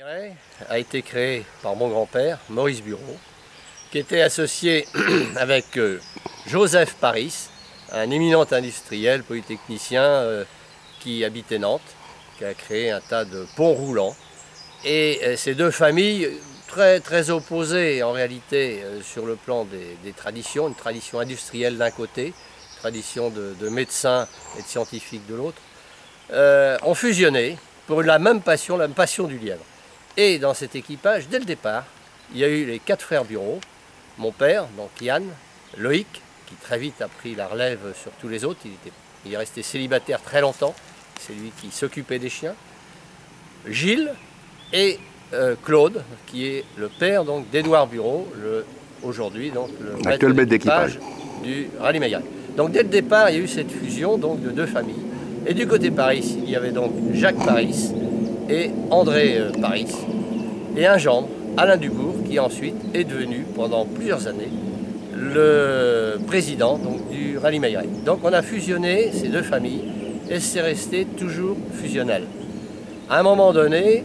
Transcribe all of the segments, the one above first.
Rallye a été créé par mon grand-père, Maurice Bureau, qui était associé avec Joseph Paris, un éminent industriel, polytechnicien qui habitait Nantes, qui a créé un tas de ponts roulants. Et ces deux familles, très opposées en réalité sur le plan des traditions, une tradition industrielle d'un côté, une tradition de médecins et de scientifiques de l'autre, ont fusionné pour la même passion du lièvre. Et dans cet équipage, dès le départ, il y a eu les 4 frères Bureau, mon père, donc Yann, Loïc, qui très vite a pris la relève sur tous les autres, il est resté célibataire très longtemps, c'est lui qui s'occupait des chiens, Gilles et Claude, qui est le père d'Édouard Bureau, aujourd'hui le maître d'équipage du Rallye Mailleret. Donc dès le départ, il y a eu cette fusion de deux familles. Et du côté Paris, il y avait donc Jacques Paris et André Paris, et un gendre, Alain Dubourg, qui ensuite est devenu, pendant plusieurs années, le président du Rallye Mailleret. Donc on a fusionné ces deux familles, et c'est resté toujours fusionnel. À un moment donné,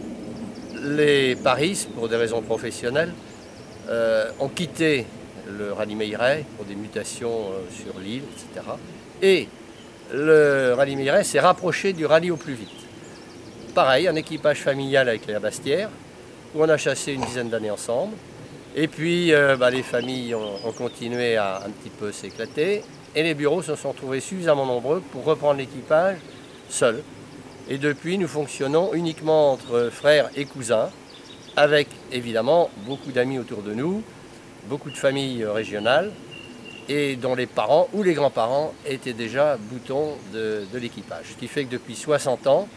les Paris, pour des raisons professionnelles, ont quitté le Rallye Mailleret pour des mutations sur l'île, etc. Et le Rallye Mailleret s'est rapproché du rallye au plus vite. Pareil, un équipage familial avec les Bastières, où on a chassé une dizaine d'années ensemble. Et puis les familles ont continué à un petit peu s'éclater, et les bureaux se sont trouvés suffisamment nombreux pour reprendre l'équipage seul. Et depuis, nous fonctionnons uniquement entre frères et cousins, avec évidemment beaucoup d'amis autour de nous, beaucoup de familles régionales, et dont les parents ou les grands-parents étaient déjà boutons de l'équipage. Ce qui fait que depuis 60 ans,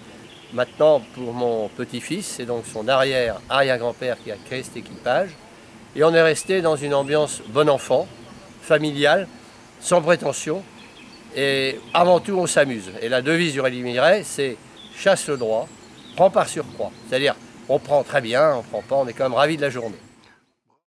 maintenant pour mon petit-fils, c'est donc son arrière-grand-père qui a créé cet équipage, et on est resté dans une ambiance bon enfant, familiale, sans prétention, et avant tout on s'amuse. Et la devise du Rallye Mailleret, c'est chasse le droit, prends par surcroît. C'est-à-dire, on prend très bien, on prend pas, on est quand même ravis de la journée.